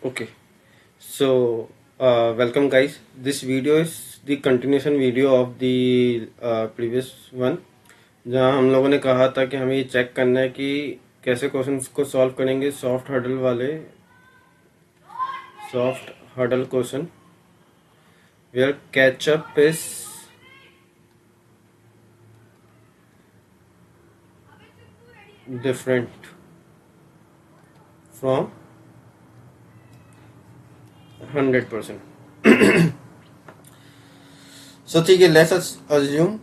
Okay, so welcome guys. This video is the continuation video of the previous one, जहाँ हम लोगों ने कहा था कि हमें ये चेक करना है कि कैसे क्वेश्चंस को सॉल्व करेंगे soft hurdle question where catch up is different from 100%. So ठीक है, let's assume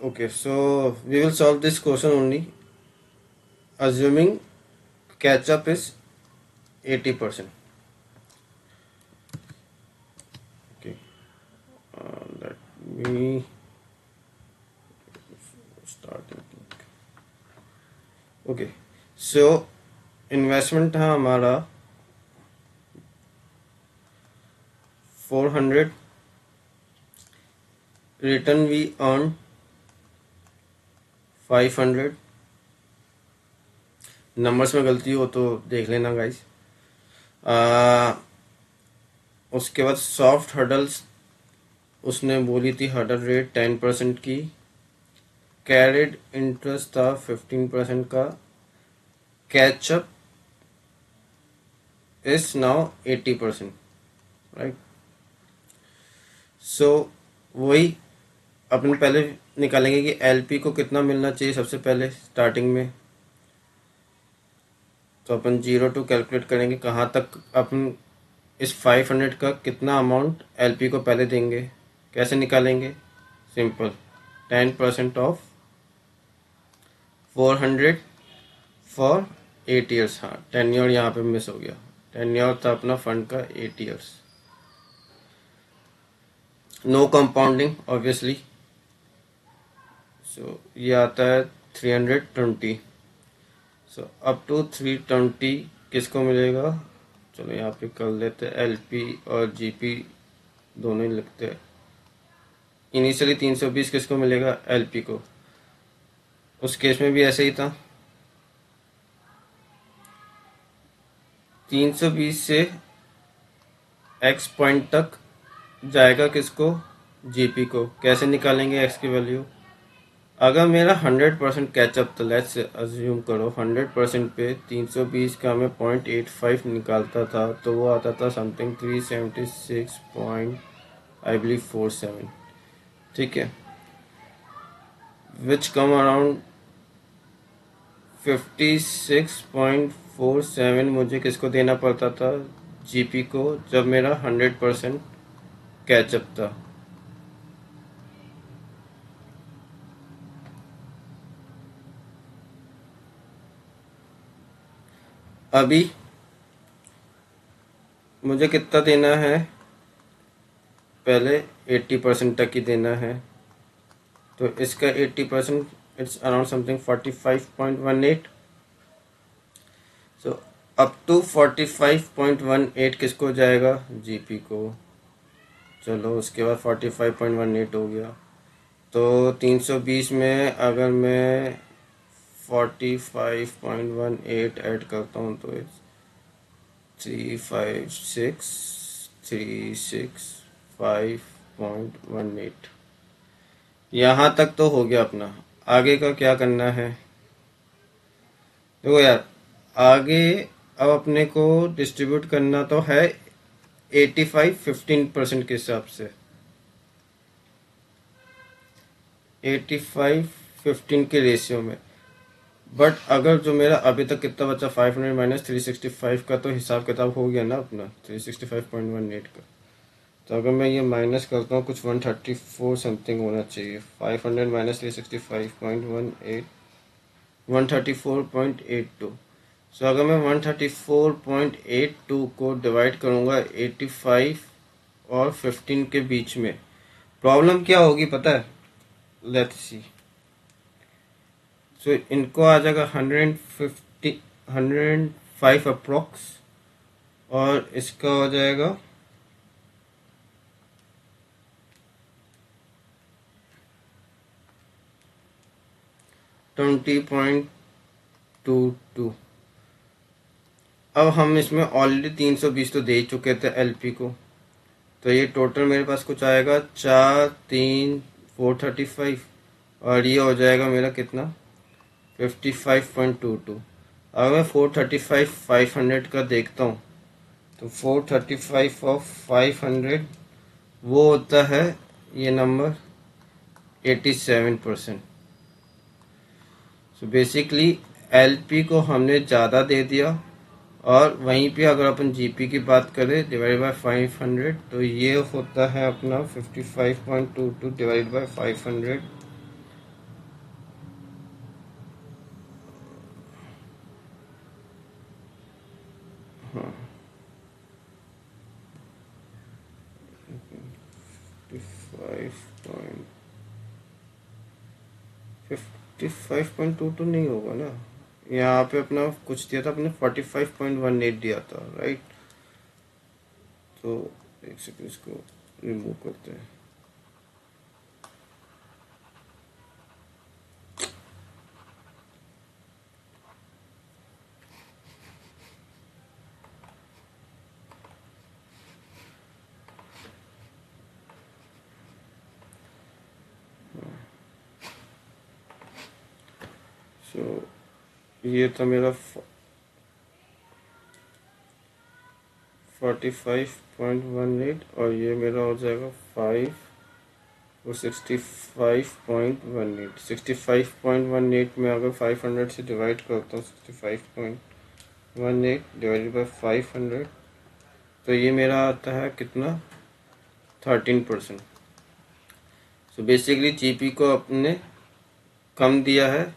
okay, so we will solve this question only assuming catch-up is 80%. Okay, let me start thinking. Okay, so investment था हमारा 400, return we earn 500. Numbers में गलती हो तो देख लेना गाइस. उसके बाद सॉफ्ट हर्डल्स उसने बोली थी हर्डल रेट 10% की, कैरिड इंटरेस्ट था 15% का, कैचअप इज नाउ 80%, राइट. सो वही अपन पहले निकालेंगे कि एलपी को कितना मिलना चाहिए सबसे पहले स्टार्टिंग में. तो अपन 0 to कैलकुलेट करेंगे कहाँ तक अपन इस 500 का कितना अमाउंट एलपी को पहले देंगे. कैसे निकालेंगे? Simple, 10% of 400 for 8 years. हाँ, 10 ईयर यहाँ पे मिस हो गया. 10 ईयर था अपना फंड का 8 years. No compounding obviously. So ये आता है 320. सो अप टू 320 किसको मिलेगा? चलो यहाँ पे कर लेते हैं, एलपी और जीपी दोनों ही लिखते हैं. इनिशियली 320 किसको मिलेगा? एलपी को. उस केस में भी ऐसे ही था. 320 से एक्स पॉइंट तक जाएगा किसको? जीपी को. कैसे निकालेंगे एक्स की वैल्यू? अगर मेरा 100% कैचअप, तो लेट्स अज्यूम करो 100% पे 320 का मैं 0.85 निकालता था, तो वो आता था समथिंग 376 पॉइंट आई बिलीव 47. ठीक है, विच कम अराउंड 56.47 मुझे किसको देना पड़ता था? जीपी को, जब मेरा 100% कैचअप था. अभी मुझे कितना देना है? पहले 80% तक ही देना है. तो इसका 80% it's around something 45.18. So up to 45.18 किसको जाएगा? जीपी को. चलो उसके बाद 45.18 हो गया. तो 320 में अगर मैं 45.18 ऐड करता हूँ तो 356,365.18. यहाँ तक तो हो गया अपना. आगे का क्या करना है? देखो यार, आगे अब अपने को डिस्ट्रीब्यूट करना तो है 85-15% के हिसाब से. 85-15 के रेशियो में. बट अगर जो मेरा अभी तक कितना बचा 500 माइनस 365 का, तो हिसाब किताब हो गया ना अपना 365.18 का. तो अगर मैं ये माइनस करता हूँ कुछ 134 समथिंग होना चाहिए. 500 माइनस 365.18 134.82. सो अगर मैं 134.82 को डिवाइड करूँगा 85 और 15 के बीच में, प्रॉब्लम क्या होगी पता है? Let's see. सो इनको आ जाएगा 150 105 अप्रोक्स, और इसका हो जाएगा 20.2 365.22। अब हम इसमें ऑलरेडी 320 तो दे ही चुके थे एलपी को, तो ये टोटल मेरे पास कुछ आएगा 43435, और ये हो जाएगा मेरा कितना 55.22। अगर मैं 435 500 का देखता हूँ तो 435 ऑफ 500 वो होता है ये नंबर 87%। सो बेसिकली एलपी को हमने ज़्यादा दे दिया, और वहीं पे अगर अपन जीपी की बात करें डिवाइड बाय 500 तो ये होता है अपना 55.22 डिवाइड बाय 500। हाँ, 55.22 नहीं होगा ना, यहाँ पे अपना कुछ दिया था अपने 45.18 दिया था, राइट। तो एक सेकंड इसको रिमूव करते हैं। सो ये था मेरा 45.18, और ये मेरा हो जाएगा 5 और 65.18। 65.18 में अगर 500 से डिवाइड करता हूँ, 65.18 डिवाइडेड बाई 500, तो ये मेरा आता है कितना 13%। सो बेसिकली जीपी को अपने कम दिया है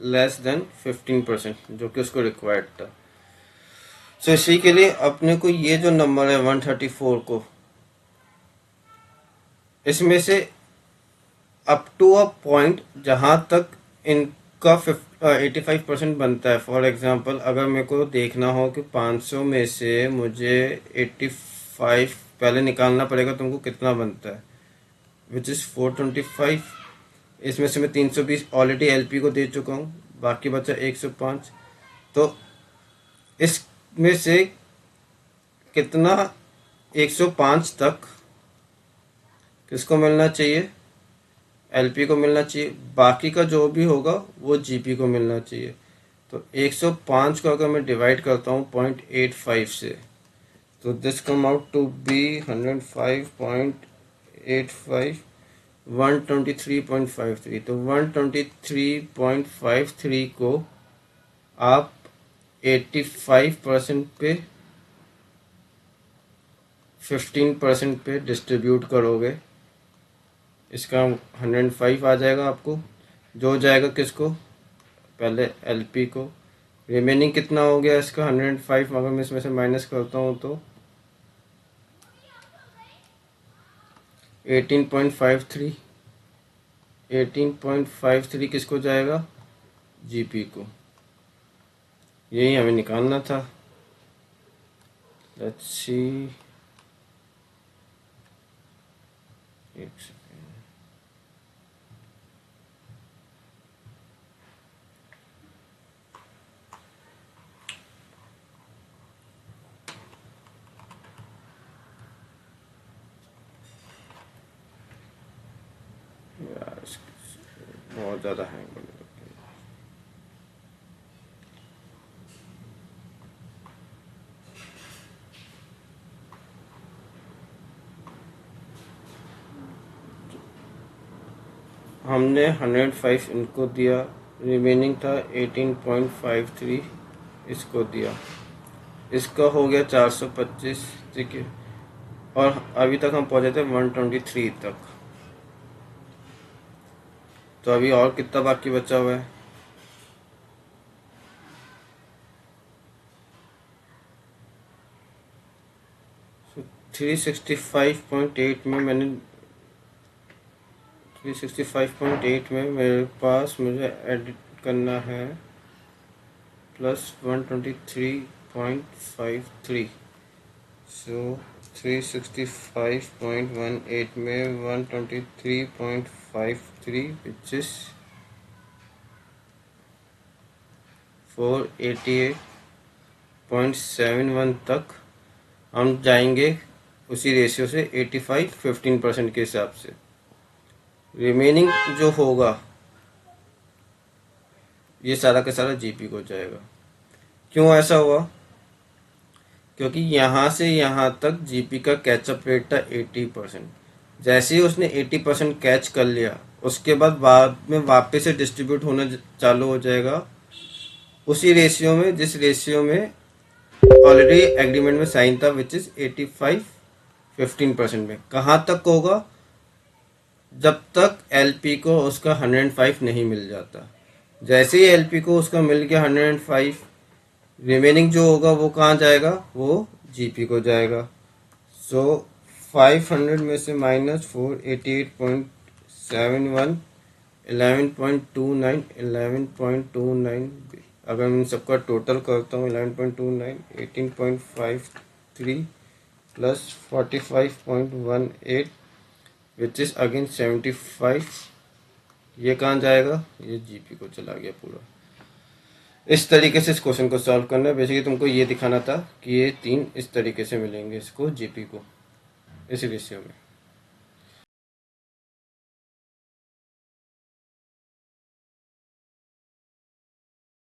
लेस देन 15%, जो कि उसको रिक्वायर्ड था। सो इसी के लिए अपने को ये जो नंबर है 134 को, इसमें से अप टू अ पॉइंट जहाँ तक इनका 85% बनता है। फॉर एग्जांपल अगर मेरे को देखना हो कि 500 में से मुझे 85 पहले निकालना पड़ेगा, तुमको कितना बनता है, विच इज़ 425। इसमें से मैं 320 ऑलरेडी एलपी को दे चुका हूँ, बाकी बचा 105। तो इसमें से कितना 105 तक किसको मिलना चाहिए, एलपी को मिलना चाहिए, बाकी का जो भी होगा वो जीपी को मिलना चाहिए। तो 105 को अगर मैं डिवाइड करता हूँ 0.85 से, तो this come out to be 105.85 123.53। तो 123.53 को आप 85% पे 15% पे डिस्ट्रीब्यूट करोगे, इसका 105 आ जाएगा आपको, जो हो जाएगा किसको, पहले एलपी को। रिमेनिंग कितना हो गया इसका 105, अगर मैं इसमें से माइनस करता हूँ तो 18.53। 18.53 किसको जाएगा, जीपी को। यही हमें निकालना था। लेट्स सी, एक सेकेंड, यार बहुत ज़्यादा हैंग होने लगता है। हमने 105 इनको दिया, रिमेनिंग था 18.53 इसको दिया, इसका हो गया 425, ठीक है। और अभी तक हम पहुंचे थे 123 तक, तो अभी और कितना बाकी बचा हुआ है, so 365.8 में मैंने 365.8 में मेरे पास मुझे एडिट करना है प्लस 123.53। सो 365.18 में 123.53 विच इज 488.71 तक हम जाएंगे उसी रेशियो से 85 15% के हिसाब से। रिमेनिंग जो होगा ये सारा का सारा जीपी को जाएगा। क्यों ऐसा हुआ? क्योंकि यहाँ से यहाँ तक जीपी का कैचअप रेट था 80%। जैसे ही उसने 80% कैच कर लिया उसके बाद में वापस से डिस्ट्रीब्यूट होना चालू हो जाएगा उसी रेशियो में जिस रेशियो में ऑलरेडी एग्रीमेंट में साइन था, विच इज 85 15% में। कहाँ तक होगा? जब तक एलपी को उसका 105 नहीं मिल जाता। जैसे ही एलपी को उसका मिल गया 105, रिमेनिंग जो होगा वो कहाँ जाएगा? वो जीपी को जाएगा। सो 500 में से माइनस 488.71 11.29 अगर मैं सबका टोटल करता हूँ 11.29 18.53 प्लस 45.18 विच इज अगेन 75। ये कहाँ जाएगा? ये जीपी को चला गया पूरा। इस तरीके से इस क्वेश्चन को सॉल्व करना है। बेसिकली तुमको ये दिखाना था कि ये तीन इस तरीके से मिलेंगे इसको जीपी को इस रेशियो में।